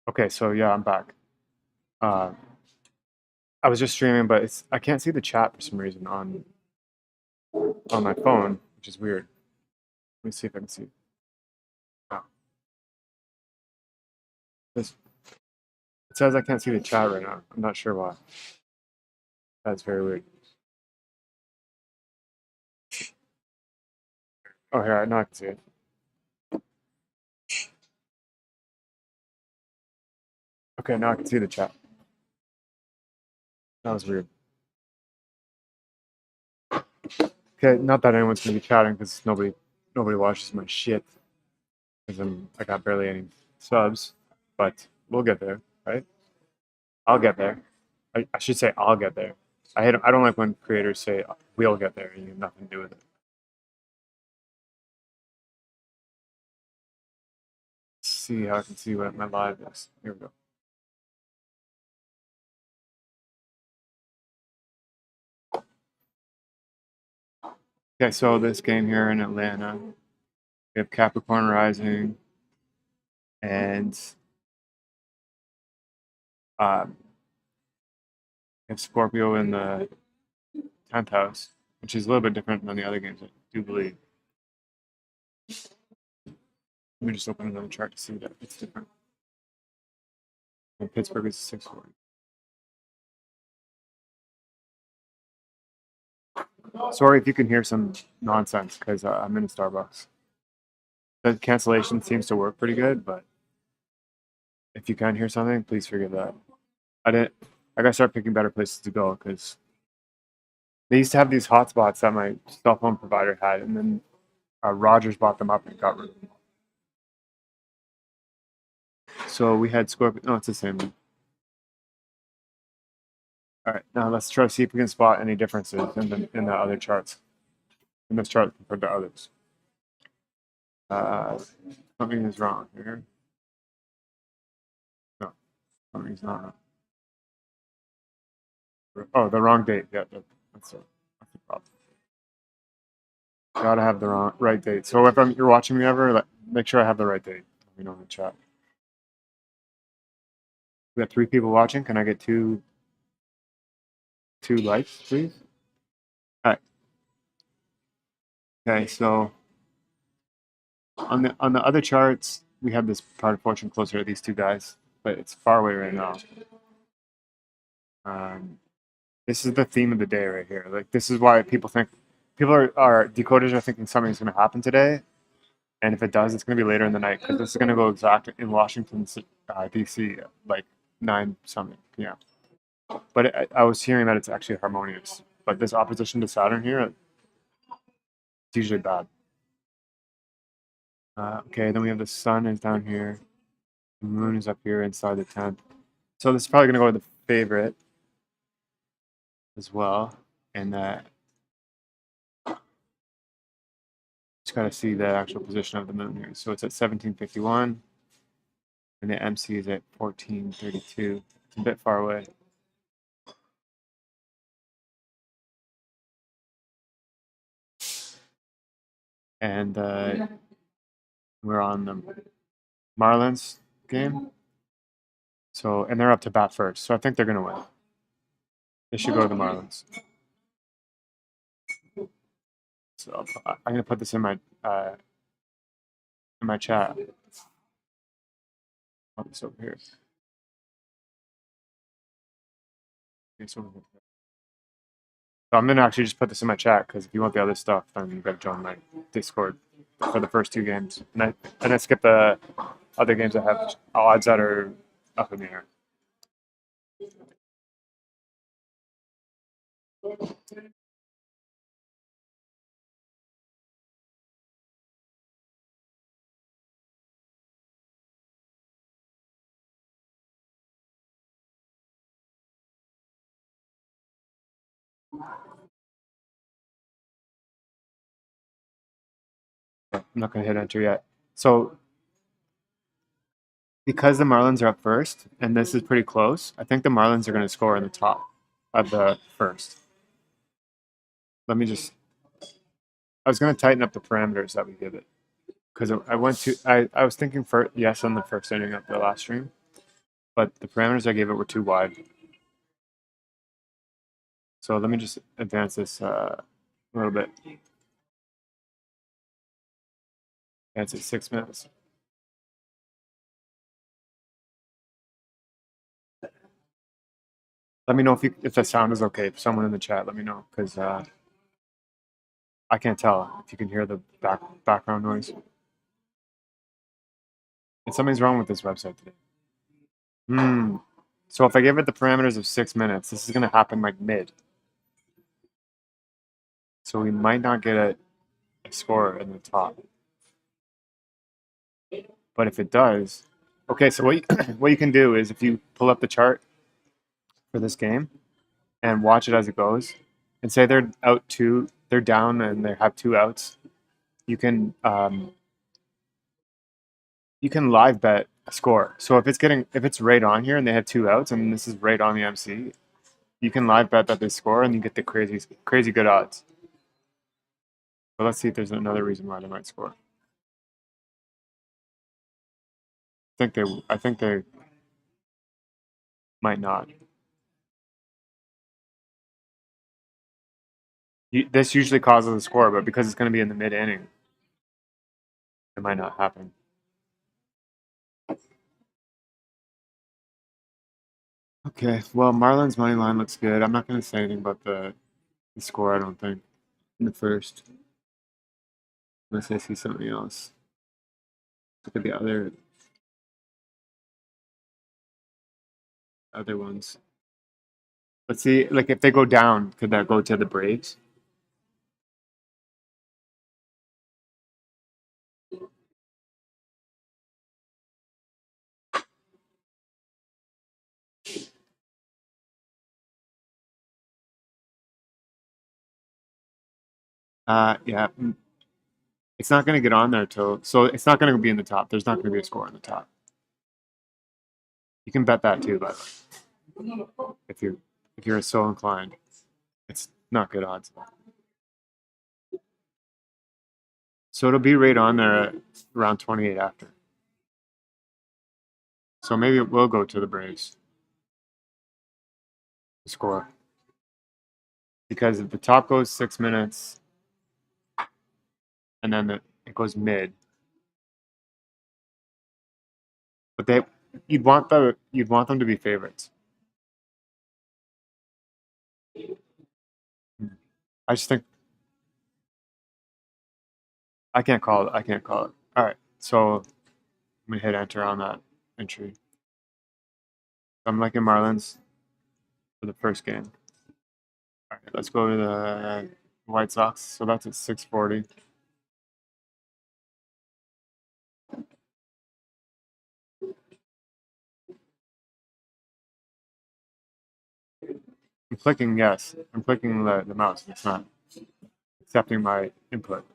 Okay, so yeah, I'm back. Uh, I was just streaming, but I can't see the chat for some reason on my phone, which is weird. Let me see if I can see. Oh, this it says I can't see the chat right now. I'm not sure why. That's very weird. Oh, here, now I can see it. Okay, now I can see the chat. That was weird. Okay, not that anyone's gonna be chatting because nobody watches my shit because I got barely any subs, but we'll get there, right? I'll get there. I should say I'll get there. I don't like when creators say we'll get there and you have nothing to do with it. Let's see how I can see what my live is. Here we go. Okay, so this game here in Atlanta, we have Capricorn rising and we have Scorpio in the 10th house, which is a little bit different than the other games, I do believe. Let me just open another chart to see that it's different. And Pittsburgh is 640. Sorry if you can hear some nonsense because I'm in a Starbucks. The cancellation seems to work pretty good, but if you can hear something, please forgive that. I gotta start picking better places to go because they used to have these hotspots that my cell phone provider had, and then Rogers bought them up and got rid of them. So we had Scorpio. No, it's the same one. All right, now let's try to see if we can spot any differences in the other charts, in this chart compared to others. Something is wrong here. No, something's not wrong. Oh, the wrong date. Yeah, that's the problem. Gotta have the right date. So if you're watching me ever, make sure I have the right date. Let me know in the chat. We got 3 people watching. Can I get two likes, please? All right. Okay, so on the other charts, we have this part of fortune closer to these two guys, but it's far away right now. This is the theme of the day right here. Like this is why people are decoders are thinking something's going to happen today, and if it does, it's going to be later in the night because this is going to go exact in Washington D.C. at like 9 something p.m. But I was hearing that it's actually harmonious. But this opposition to Saturn here, it's usually bad. Okay, then we have the sun is down here. The moon is up here inside the 10th. So this is probably going to go to the favorite as well. And just got to see the actual position of the moon here. So it's at 1751. And the MC is at 1432. It's a bit far away. And we're on the Marlins game. So, and they're up to bat first. So I think they're going to win. They should go to the Marlins. So I'm going to put this in my chat. Put this over here. Okay, so I'm going to actually just put this in my chat because if you want the other stuff, then you've got to join my Discord for the first 2 games. And I skip the other games that have odds that are up in the air. I'm not going to hit enter yet. So because the Marlins are up first, and this is pretty close, I think the Marlins are going to score in the top of the first. Let me just. I was going to tighten up the parameters that we give it because I was thinking for yes on the first inning of the last stream, but the parameters I gave it were too wide. So let me just advance this a little bit. Advance it 6 minutes. Let me know if the sound is okay. If someone in the chat, let me know, because I can't tell if you can hear the background noise. And something's wrong with this website today. So if I give it the parameters of 6 minutes, this is going to happen like mid. So we might not get a score in the top. But if it does, okay, so what you can do is if you pull up the chart for this game and watch it as it goes, and say they're they're down and they have 2 outs, you can live bet a score. So if it's right on here and they have 2 outs and this is right on the MC, you can live bet that they score and you get the crazy good odds. But let's see if there's another reason why they might score. I think they might not. This usually causes a score, but because it's going to be in the mid inning, it might not happen. Okay, well, Marlins money line looks good. I'm not going to say anything about the score, I don't think, in the first. Unless I see something else. Look at the other ones. Let's see, like if they go down, could that go to the Braves? Yeah. It's not going to get on there so it's not going to be in the top. There's not going to be a score in the top. You can bet that too, by the way, if you're so inclined. It's not good odds. So it'll be right on there at around 28 after. So maybe it will go to the Braves. The score. Because if the top goes 6 minutes and then it goes mid. But you'd want them to be favorites. I just think I can't call it. All right. So I'm gonna hit enter on that entry. I'm liking Marlins for the first game. All right, let's go to the White Sox. So that's at 640. I'm clicking yes. I'm clicking the mouse. It's not accepting my input.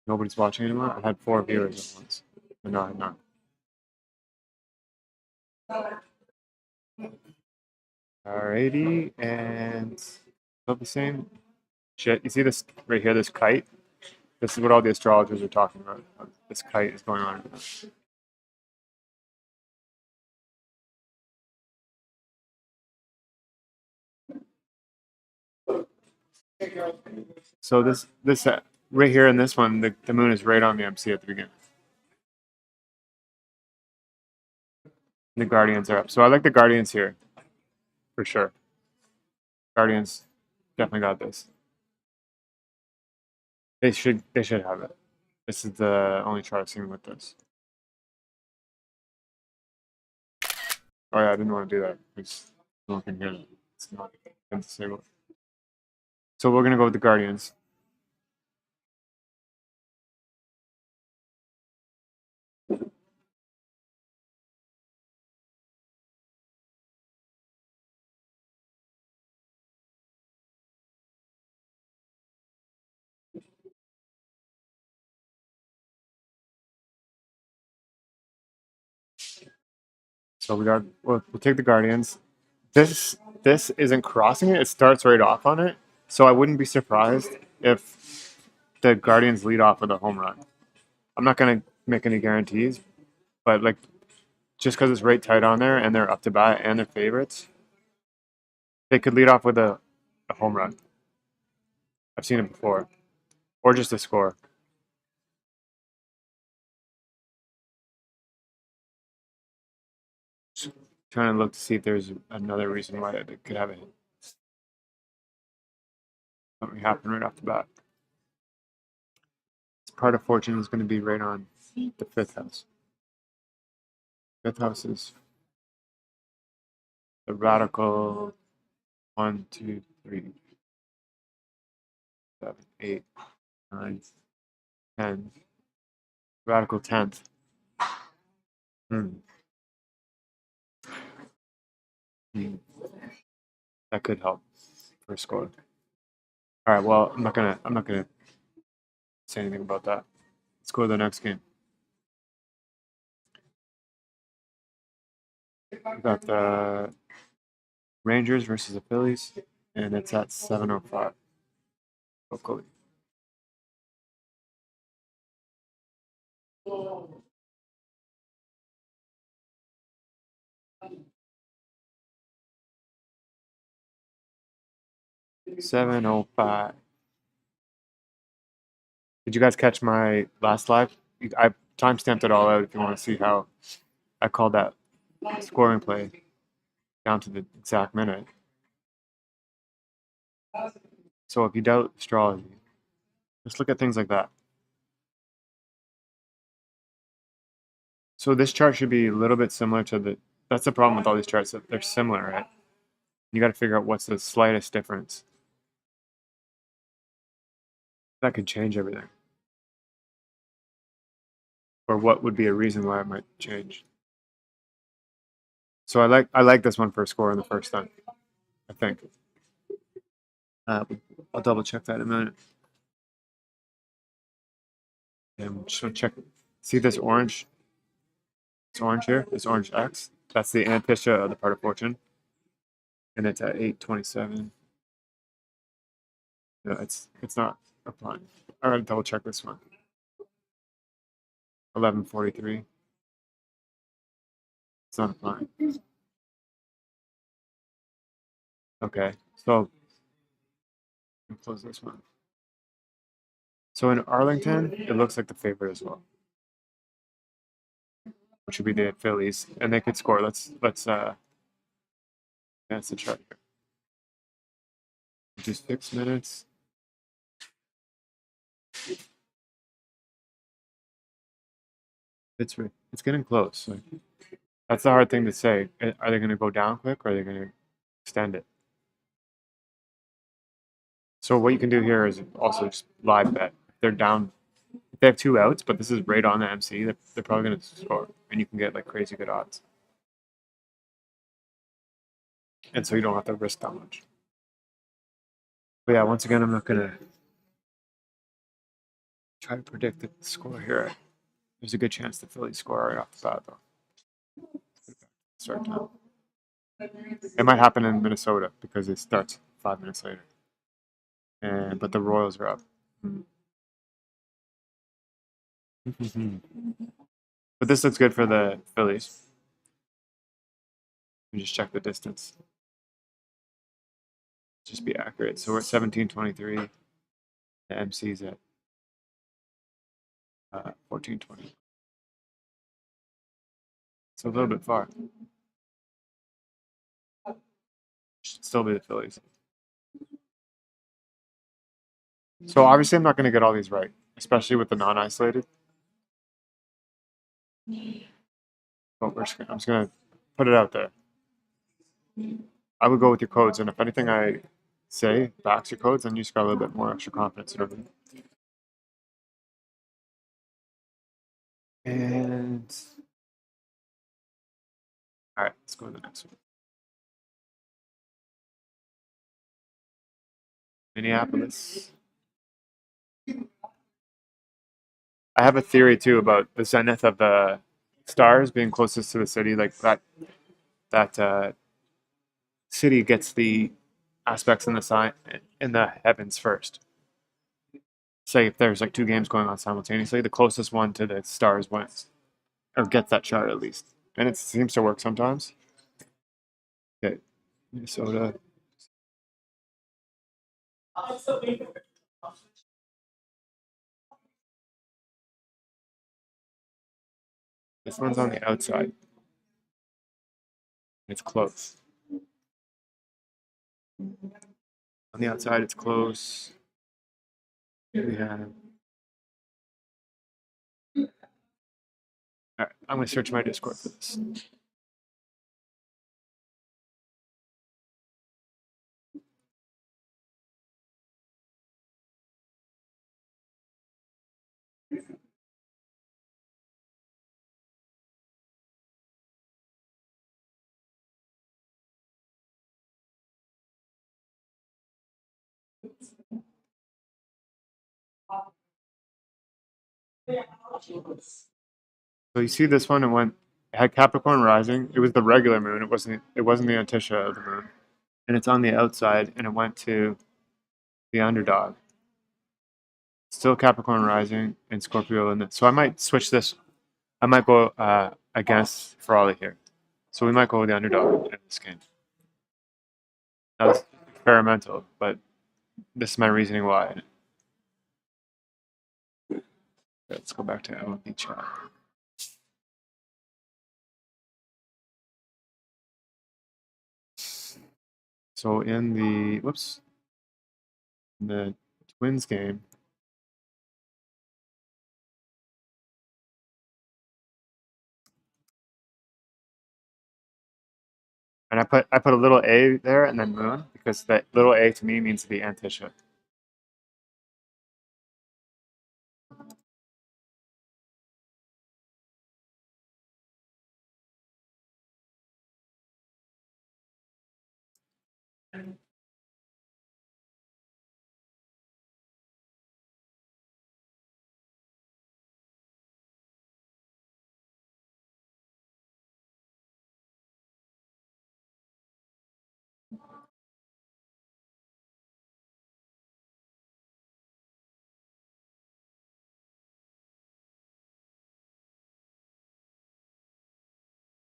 Nobody's watching anymore. I had 4 viewers at once, but no, I'm not. Alrighty, and still the same. Shit, you see this right here? This kite. This is what all the astrologers are talking about. This kite is going on. So this right here in this one, the moon is right on the MC at the beginning. The Guardians are up. So I like the Guardians here, for sure. Guardians definitely got this. They should have it. This is the only chart I've seen with this. Oh yeah, I didn't want to do that because no one can hear it. It's not disabled. So we're gonna go with the Guardians. So we'll take the Guardians. This isn't crossing it. It starts right off on it. So I wouldn't be surprised if the Guardians lead off with a home run. I'm not gonna make any guarantees, but like just because it's right tight on there and they're up to bat and they're favorites, they could lead off with a home run. I've seen it before, or just a score. Just trying to look to see if there's another reason why they could have it. Something happen right off the bat. This part of fortune is going to be right on the fifth house. Fifth house is the radical 1, 2, 3, 7, 8, 9, 10. Radical 10th. That could help for a score. All right. Well, I'm not gonna say anything about that. Let's go to the next game. We got the Rangers versus the Phillies, and it's at 7:05 locally. $7:05. Did you guys catch my last live? I timestamped it all out if you want to see how I called that scoring play down to the exact minute. So if you doubt astrology, just look at things like that. So this chart should be a little bit similar to the. That's the problem with all these charts. That they're similar, right? You got to figure out what's the slightest difference. That could change everything. Or what would be a reason why it might change. So I like this one for a score in the first time, I think. I'll double check that in a minute. And just want to check. See this orange? This orange here, this orange X. That's the anapistia of the part of fortune, and it's at 8:27. No, it's not applying. I gotta double check this one. 11:43. It's not applying. Okay, so close this one. So in Arlington, it looks like the favorite as well, which would be the Phillies, and they could score. Let's that's the chart here. Just 6 minutes. It's getting close. Like, that's the hard thing to say. Are they going to go down quick, or are they going to extend it? So what you can do here is also just live bet. If they're down, if they have 2 outs, but this is right on the MC, they're probably going to score, and you can get like crazy good odds. And so you don't have to risk that much. But yeah, once again, I'm not going to try to predict the score here. There's a good chance the Phillies score right off the bat, though. Start time. It might happen in Minnesota because it starts 5 minutes later. But the Royals are up. But this looks good for the Phillies. Let me just check the distance. Just be accurate. So we're at 17:23. The MC's at 14:20. It's a little bit far. Should still be the Phillies. So obviously I'm not going to get all these right, especially with the non-isolated. But I'm just going to put it out there. I would go with your codes, and if anything I say backs your codes, then you just got a little bit more extra confidence. You know what I mean? And all right, let's go to the next one. Minneapolis. I have a theory too about the zenith of the stars being closest to the city. Like that city gets the aspects in the sign in the heavens first. Say if there's like two games going on simultaneously, the closest one to the stars wins, or gets that chart at least. And it seems to work sometimes. Okay, Minnesota. This one's on the outside. It's close. On the outside, it's close. We have. All right, I'm going to search my Discord for this. So you see this one, it had Capricorn rising. It was the regular moon. It wasn't the Antisha of the moon, and it's on the outside, and it went to the underdog. Still Capricorn rising and Scorpio in this. So I might switch this. I might go against Ferrari here. So we might go with the underdog in this game. That's experimental, but this is my reasoning why. Let's go back to MLB chat. So in the Twins game, and I put a little a there and then moon because that little a to me means the Antisha.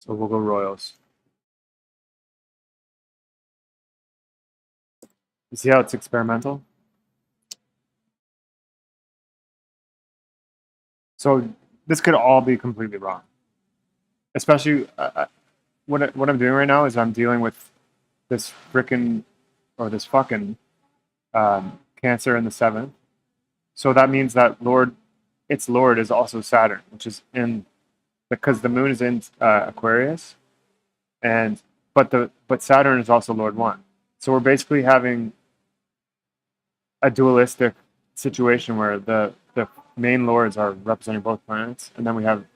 So we'll go Royals. You see how it's experimental? So this could all be completely wrong. Especially what I'm doing right now is I'm dealing with this frickin' or this fucking Cancer in the 7th. So that means that its Lord is also Saturn, which is in because the moon is in Aquarius, but Saturn is also Lord 1. So we're basically having a dualistic situation where the main lords are representing both planets, and then we have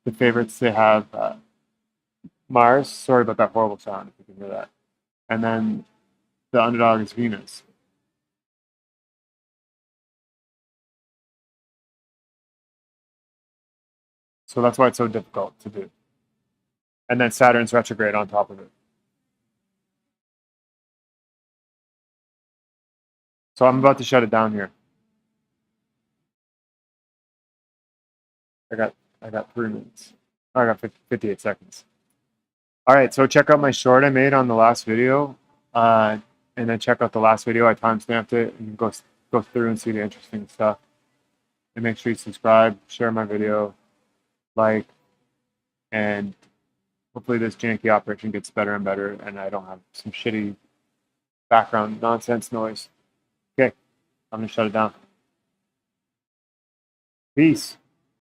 the favorites. They have Mars. Sorry about that horrible sound if you can hear that. And then the underdog is Venus. So that's why it's so difficult to do. And then Saturn's retrograde on top of it. So I'm about to shut it down here. I got 3 minutes. I got 58 seconds. All right, so check out my short I made on the last video, and then check out the last video. I timestamped it, and go through and see the interesting stuff. And make sure you subscribe, share my video, like, and hopefully this janky operation gets better and better, and I don't have some shitty background nonsense noise. Okay, I'm gonna shut it down. Peace.